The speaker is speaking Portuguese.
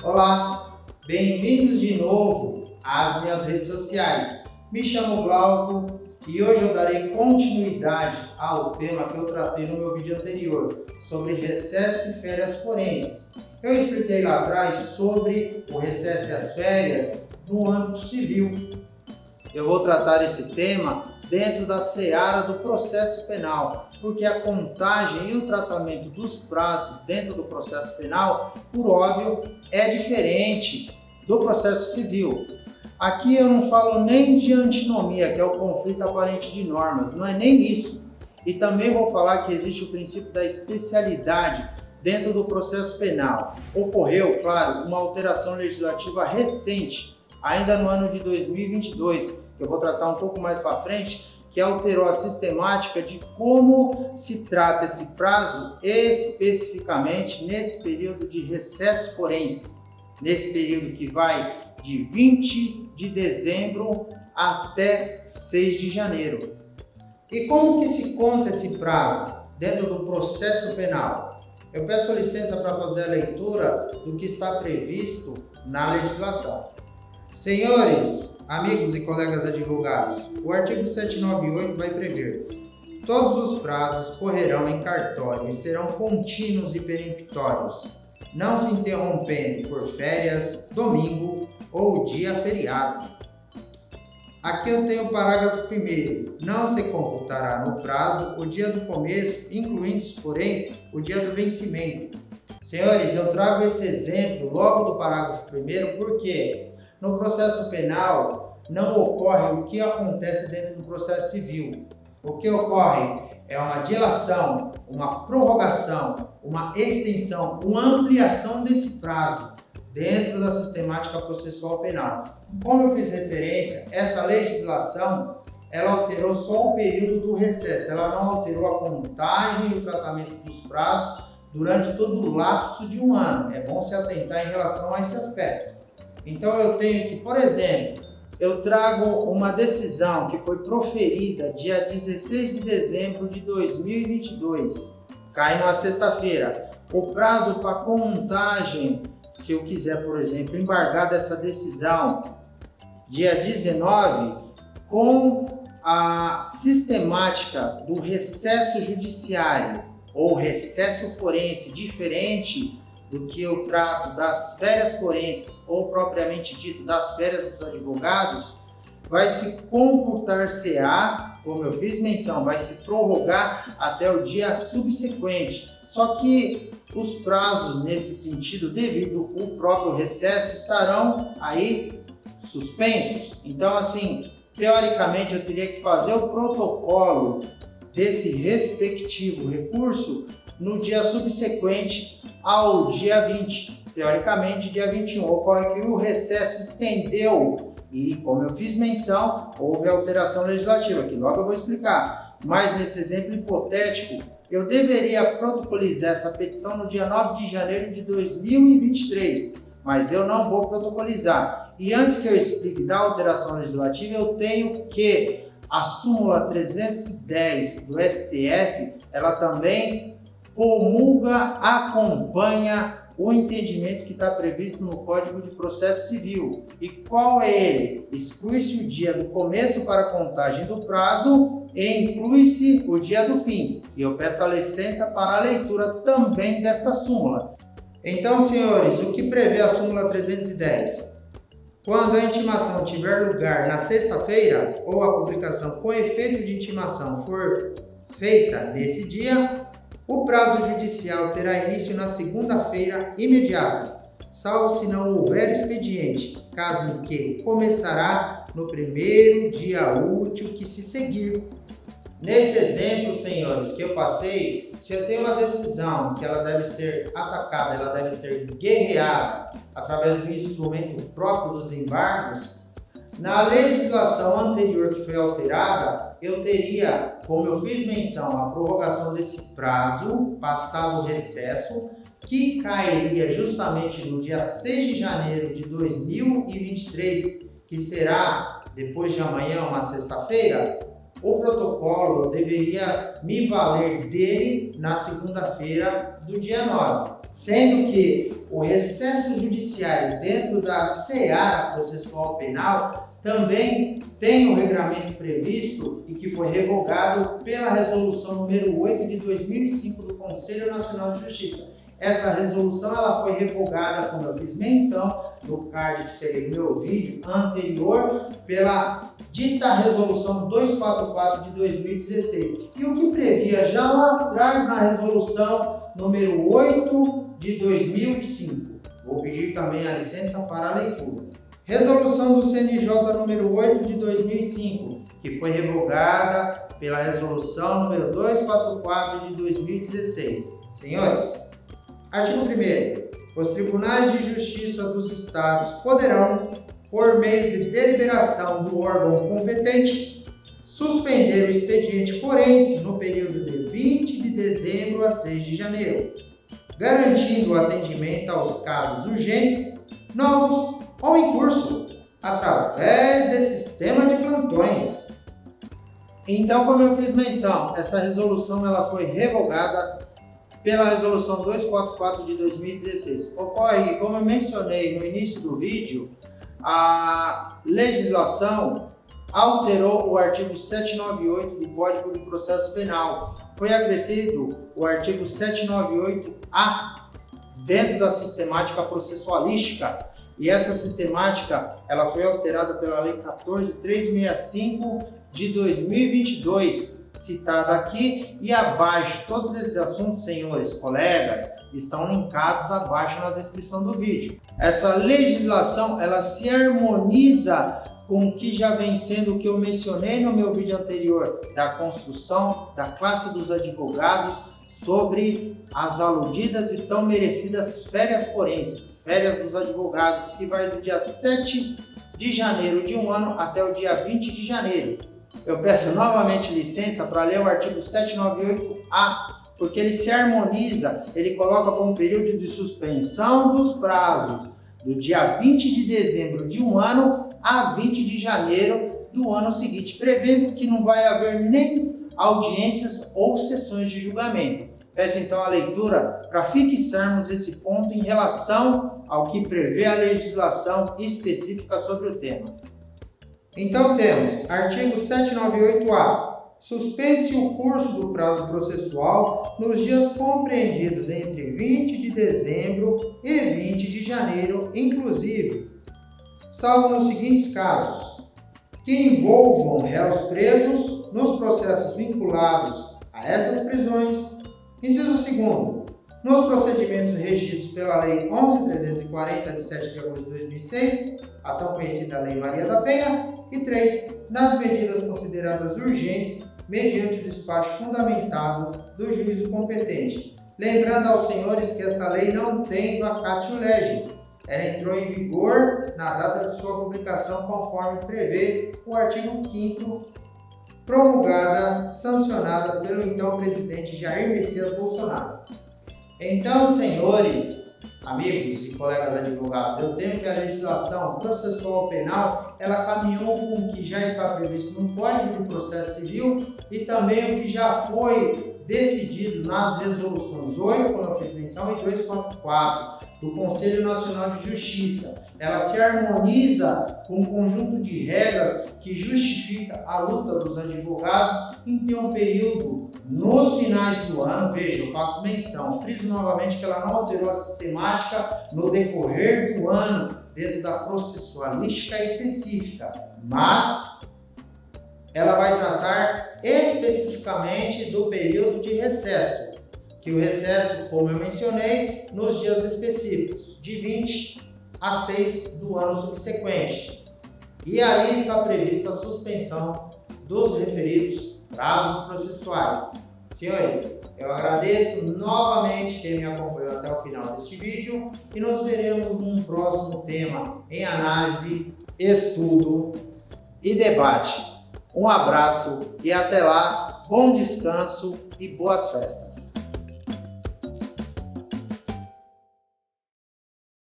Olá, bem-vindos de novo às minhas redes sociais. Me chamo Glauco e hoje eu darei continuidade ao tema que eu tratei no meu vídeo anterior, sobre recesso e férias forenses. Eu expliquei lá atrás sobre o recesso e as férias no âmbito civil. Eu vou tratar esse tema dentro da seara do processo penal, porque a contagem e o tratamento dos prazos dentro do processo penal, por óbvio, é diferente do processo civil. Aqui eu não falo nem de antinomia, que é o conflito aparente de normas, não é nem isso. E também vou falar que existe o princípio da especialidade dentro do processo penal. Ocorreu, claro, uma alteração legislativa recente, ainda no ano de 2022, que eu vou tratar um pouco mais para frente, que alterou a sistemática de como se trata esse prazo especificamente nesse período de recesso forense, nesse período que vai de 20 de dezembro até 6 de janeiro. E como que se conta esse prazo dentro do processo penal? Eu peço licença para fazer a leitura do que está previsto na legislação. Senhores, amigos e colegas advogados, o artigo 798 vai prever: todos os prazos correrão em cartório e serão contínuos e peremptórios, não se interrompendo por férias, domingo ou dia feriado. Aqui eu tenho o parágrafo 1º. Não se computará no prazo o dia do começo, incluindo-se, porém, o dia do vencimento. Senhores, eu trago esse exemplo logo do parágrafo 1º porque no processo penal não ocorre o que acontece dentro do processo civil. O que ocorre é uma dilação, uma prorrogação, uma extensão, uma ampliação desse prazo dentro da sistemática processual penal. Como eu fiz referência, essa legislação ela alterou só o período do recesso, ela não alterou a contagem e o tratamento dos prazos durante todo o lapso de um ano. É bom se atentar em relação a esse aspecto. Então eu tenho que, por exemplo, eu trago uma decisão que foi proferida dia 16 de dezembro de 2022, cai numa sexta-feira. O prazo para contagem, se eu quiser, por exemplo, embargar dessa decisão dia 19, com a sistemática do recesso judiciário ou recesso forense diferente do que eu trato das férias forenses ou propriamente dito das férias dos advogados, vai se computar-se-á, como eu fiz menção, vai se prorrogar até o dia subsequente. Só que os prazos nesse sentido, devido ao próprio recesso, estarão aí suspensos. Então, assim, teoricamente eu teria que fazer o protocolo desse respectivo recurso no dia subsequente ao dia 20. Teoricamente, dia 21. Ocorre que o recesso estendeu e, como eu fiz menção, houve alteração legislativa, que logo eu vou explicar. Mas nesse exemplo hipotético, eu deveria protocolizar essa petição no dia 9 de janeiro de 2023, mas eu não vou protocolizar. E antes que eu explique da alteração legislativa, eu tenho que a súmula 310 do STF, ela também promulga, acompanha o entendimento que está previsto no Código de Processo Civil. E qual é ele? Exclui-se o dia do começo para a contagem do prazo e inclui-se o dia do fim. E eu peço a licença para a leitura também desta súmula. Então, senhores, o que prevê a súmula 310? Quando a intimação tiver lugar na sexta-feira ou a publicação com efeito de intimação for feita nesse dia, o prazo judicial terá início na segunda-feira imediata, salvo se não houver expediente, caso em que começará no primeiro dia útil que se seguir. Neste exemplo, senhores, que eu passei, se eu tenho uma decisão que ela deve ser atacada, ela deve ser guerreada através do instrumento próprio dos embargos, na legislação anterior que foi alterada, eu teria, como eu fiz menção, a prorrogação desse prazo, passado o recesso, que cairia justamente no dia 6 de janeiro de 2023, que será depois de amanhã, uma sexta-feira. o protocolo deveria me valer dele na segunda-feira do dia 9, sendo que o recesso judiciário dentro da seara processual penal também tem um regramento previsto e que foi revogado pela resolução número 8 de 2005 do Conselho Nacional de Justiça. Essa resolução ela foi revogada, como eu fiz menção no card que segue meu vídeo anterior, pela dita resolução 244 de 2016. E o que previa já lá atrás na resolução número 8 de 2005. Vou pedir também a licença para a leitura. Resolução do CNJ número 8 de 2005, que foi revogada pela resolução número 244 de 2016. Senhores, artigo 1º. Os tribunais de justiça dos estados poderão, por meio de deliberação do órgão competente, suspender o expediente forense no período de 20 de dezembro a 6 de janeiro, garantindo o atendimento aos casos urgentes, novos ou em curso, através de sistema de plantões. Então, como eu fiz menção, essa resolução ela foi revogada pela resolução 244 de 2016. Ocorre, como eu mencionei no início do vídeo, a legislação alterou o artigo 798 do Código de Processo Penal. Foi acrescido o artigo 798-A dentro da sistemática processualística, e essa sistemática ela foi alterada pela Lei 14.365 de 2022, citada aqui, e abaixo. Todos esses assuntos, senhores colegas, estão linkados abaixo na descrição do vídeo. Essa legislação ela se harmoniza com o que já vem sendo o que eu mencionei no meu vídeo anterior, da construção da classe dos advogados sobre as aludidas e tão merecidas férias forenses, férias dos advogados, que vai do dia 7 de janeiro de um ano até o dia 20 de janeiro. Eu peço novamente licença para ler o artigo 798-A, porque ele se harmoniza, ele coloca como período de suspensão dos prazos do dia 20 de dezembro de um ano a 20 de janeiro do ano seguinte, prevendo que não vai haver nem audiências ou sessões de julgamento. Peço então a leitura para fixarmos esse ponto em relação ao que prevê a legislação específica sobre o tema. Então temos artigo 798-A. Suspende-se o curso do prazo processual nos dias compreendidos entre 20 de dezembro e 20 de janeiro, inclusive, salvo nos seguintes casos: que envolvam réus presos nos processos vinculados a essas prisões. Inciso 2º. Nos procedimentos regidos pela Lei 11.340, de 7 de agosto de 2006, a tão conhecida Lei Maria da Penha. E 3. Nas medidas consideradas urgentes, mediante o despacho fundamentado do juízo competente. Lembrando aos senhores que essa lei não tem vacatio legis. Ela entrou em vigor na data de sua publicação, conforme prevê o artigo 5º, promulgada, sancionada pelo então presidente Jair Messias Bolsonaro. Então, senhores, amigos e colegas advogados, eu tenho que a legislação processual penal ela caminhou com o que já está previsto no Código de Processo Civil e também o que já foi decidido nas resoluções 8, como eu fiz menção, e 244 do Conselho Nacional de Justiça. Ela se harmoniza com um conjunto de regras que justifica a luta dos advogados em ter um período nos finais do ano. Veja, eu faço menção, friso novamente que ela não alterou a sistemática no decorrer do ano dentro da processualística específica, mas ela vai tratar especificamente do período de recesso, que o recesso, como eu mencionei, nos dias específicos, de 20 a 6 do ano subsequente. E ali está prevista a suspensão dos referidos prazos processuais. Senhores, eu agradeço novamente quem me acompanhou até o final deste vídeo e nos veremos num próximo tema em análise, estudo e debate. Um abraço e até lá, bom descanso e boas festas!